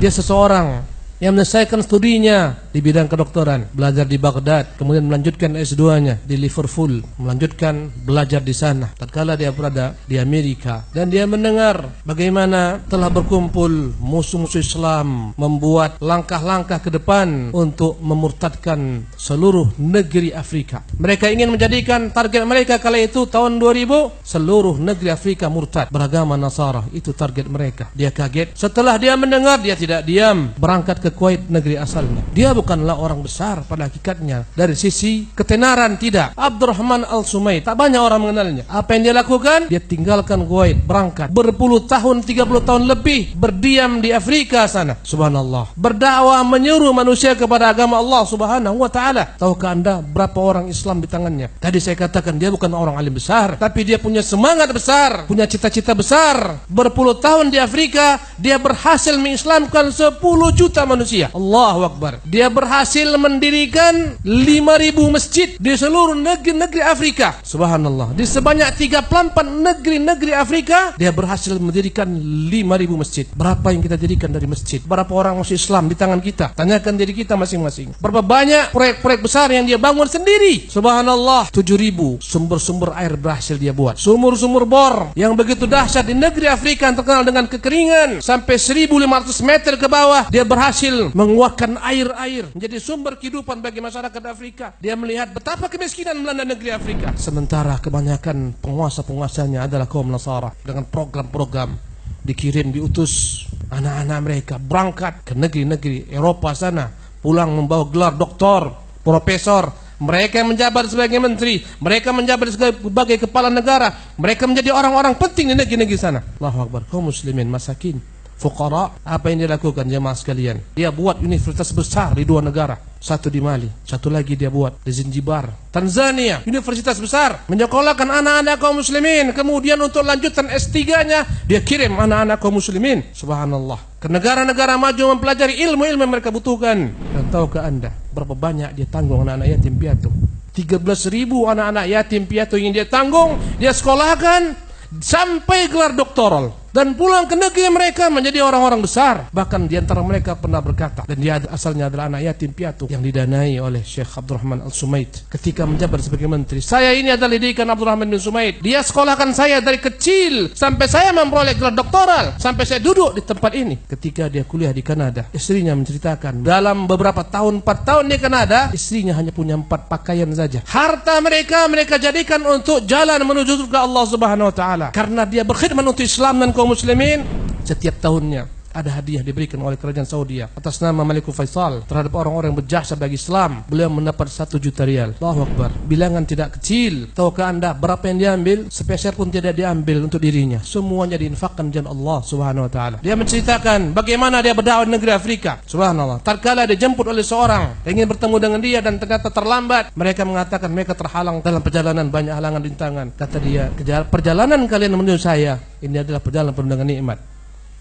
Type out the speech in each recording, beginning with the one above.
Dia seseorang yang menyelesaikan studinya di bidang kedokteran, belajar di Baghdad, kemudian melanjutkan S2-nya di Liverpool, melanjutkan belajar di sana. Tatkala dia berada di Amerika dan dia mendengar bagaimana telah berkumpul musuh-musuh Islam membuat langkah-langkah ke depan untuk memurtadkan seluruh negeri Afrika. Mereka ingin menjadikan target mereka kala itu tahun 2000 seluruh negeri Afrika murtad beragama Nasara. Itu target mereka. Dia kaget. Setelah dia mendengar, dia tidak diam, berangkat ke Kuwait, negeri asalnya. Dia bukanlah orang besar pada hakikatnya dari sisi ketenaran, tidak. Abdurrahman Al-Sumaid, tak banyak orang mengenalnya. Apa yang dia lakukan? Dia tinggalkan Kuwait, berangkat berpuluh tahun, 30 tahun lebih berdiam di Afrika sana. Subhanallah. Berdakwah, menyuruh manusia kepada agama Allah Subhanahu wa taala. Tahukah Anda berapa orang Islam di tangannya? Tadi saya katakan dia bukan orang alim besar, tapi dia punya semangat besar, punya cita-cita besar. Berpuluh tahun di Afrika, dia berhasil mengislamkan 10 juta manusia. Allahu Akbar. Dia berhasil mendirikan 5.000 masjid di seluruh negeri-negeri Afrika. Subhanallah. Di sebanyak 34 negeri-negeri Afrika, dia berhasil mendirikan 5.000 masjid. Berapa yang kita dirikan dari masjid? Berapa orang masuk Islam di tangan kita? Tanyakan diri kita masing-masing. Berapa banyak proyek-proyek besar yang dia bangun sendiri? Subhanallah. 7.000 sumber-sumber air berhasil dia buat. Sumur-sumur bor yang begitu dahsyat di negeri Afrika yang terkenal dengan kekeringan. Sampai 1.500 meter ke bawah, dia berhasil menguatkan air-air menjadi sumber kehidupan bagi masyarakat Afrika. Dia melihat betapa kemiskinan melanda negeri Afrika. Sementara kebanyakan penguasa-penguasanya adalah kaum Nasara. Dengan program-program diutus anak-anak mereka berangkat ke negeri-negeri Eropa sana, pulang membawa gelar doktor, profesor. Mereka menjabat sebagai menteri, mereka menjabat sebagai kepala negara, mereka menjadi orang-orang penting di negeri-negeri sana. Allahu Akbar. Kaum muslimin masakin, fuqara, apa yang dia lakukan jemaah sekalian? Dia buat universitas besar di 2 negara. Satu di Mali, satu lagi dia buat di Zanzibar, Tanzania. Universitas besar menyekolahkan anak-anak kaum muslimin. Kemudian untuk lanjutan S3-nya, dia kirim anak-anak kaum muslimin, subhanallah, ke negara-negara maju mempelajari ilmu-ilmu yang mereka butuhkan. Dan tahukah Anda berapa banyak dia tanggung anak-anak yatim piatu? 13.000 anak-anak yatim piatu yang dia tanggung, dia sekolahkan sampai gelar doktoral dan pulang ke negeri mereka menjadi orang-orang besar. Bahkan di antara mereka pernah berkata, dan dia asalnya adalah anak yatim piatu yang didanai oleh Syekh Abdurrahman Al-Sumaid ketika menjabat sebagai menteri. Saya ini adalah didikan Abdurrahman bin Sumaid. Dia sekolahkan saya dari kecil sampai saya memperoleh gelar doktoral, sampai saya duduk di tempat ini. Ketika dia kuliah di Kanada, istrinya menceritakan dalam beberapa tahun, 4 tahun di Kanada, istrinya hanya punya 4 pakaian saja. Harta mereka jadikan untuk jalan menuju surga Allah Subhanahu wa taala. Karena dia berkhidmat untuk Islam dan kaum muslimin, setiap tahunnya ada hadiah diberikan oleh kerajaan Saudi atas nama Malikul Faisal terhadap orang-orang yang berjasa bagi Islam. Beliau mendapat 1 juta rial. Allahu Akbar. Bilangan tidak kecil. Tahukah Anda berapa yang diambil? Sepeser pun tidak diambil untuk dirinya. Semuanya diinfakkan di jalan Allah Subhanahu wa taala. Dia menceritakan bagaimana dia berdakwah di negeri Afrika. Subhanallah. Tatkala dijemput oleh seorang ingin bertemu dengan dia dan ternyata terlambat, mereka mengatakan mereka terhalang dalam perjalanan, banyak halangan rintangan. Kata dia, perjalanan kalian menuju saya ini adalah perjalanan penuh dengan nikmat.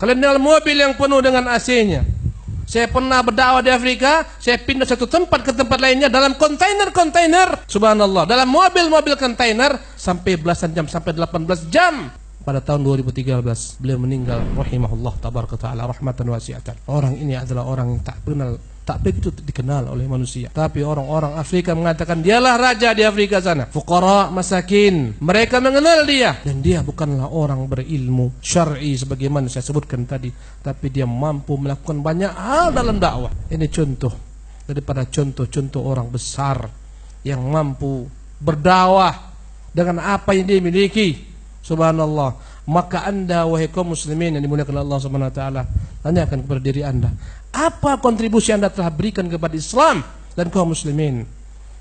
Kalian dalam mobil yang penuh dengan AC-nya. Saya pernah berdakwah di Afrika, saya pindah satu tempat ke tempat lainnya dalam kontainer-kontainer. Subhanallah, dalam mobil-mobil kontainer sampai belasan jam, sampai 18 jam. Pada tahun 2013 beliau meninggal rahimahullah tabaraka taala rahmatan wasi'atan. Orang ini adalah orang yang tak begitu dikenal oleh manusia, tapi orang-orang Afrika mengatakan dialah raja di Afrika sana. Fuqara, masakin, mereka mengenal dia, dan dia bukanlah orang berilmu syar'i sebagaimana saya sebutkan tadi, tapi dia mampu melakukan banyak hal dalam dakwah. Ini contoh daripada contoh-contoh orang besar yang mampu berdakwah dengan apa yang dia miliki. Subhanallah. Maka Anda wahai kaum muslimin yang dimuliakan Allah Subhanahu wa taala, tanyakan kepada diri Anda, apa kontribusi Anda telah berikan kepada Islam dan kaum muslimin?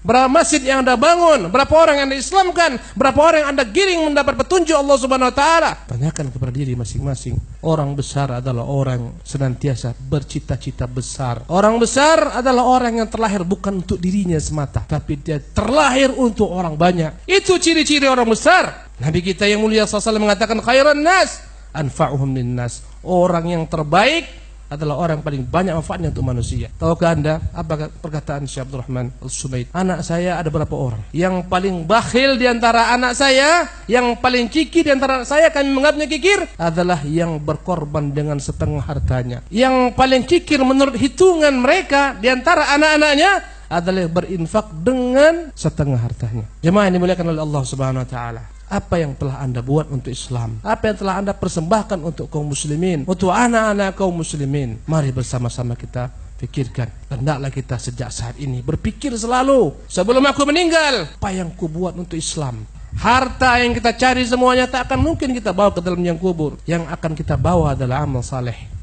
Berapa masjid yang Anda bangun? Berapa orang yang Anda Islamkan? Berapa orang yang Anda giring mendapat petunjuk Allah Subhanahu wa taala? Tanyakan kepada diri masing-masing. Orang besar adalah orang senantiasa bercita-cita besar. Orang besar adalah orang yang terlahir bukan untuk dirinya semata, tapi dia terlahir untuk orang banyak. Itu ciri-ciri orang besar. Nabi kita yang mulia SAW mengatakan khairan nas anfa'uhum linnas. Orang yang terbaik adalah orang yang paling banyak manfaatnya untuk manusia. Tahukah Anda apa perkataan Syekh Abdul Rahman Al-Sumaid? Anak saya ada berapa orang? Yang paling bakhil di antara anak saya, yang paling kikir di antara anak saya, kami menganggapnya kikir, adalah yang berkorban dengan setengah hartanya. Yang paling kikir menurut hitungan mereka di antara anak-anaknya adalah berinfak dengan setengah hartanya. Jemaah yang dimuliakan oleh Allah Subhanahu wa taala, apa yang telah Anda buat untuk Islam? Apa yang telah Anda persembahkan untuk kaum muslimin, untuk anak-anak kaum muslimin? Mari bersama-sama kita pikirkan. Hendaklah kita sejak saat ini berpikir selalu, sebelum aku meninggal, apa yang ku buat untuk Islam? Harta yang kita cari semuanya tak akan mungkin kita bawa ke dalam yang kubur. Yang akan kita bawa adalah amal saleh.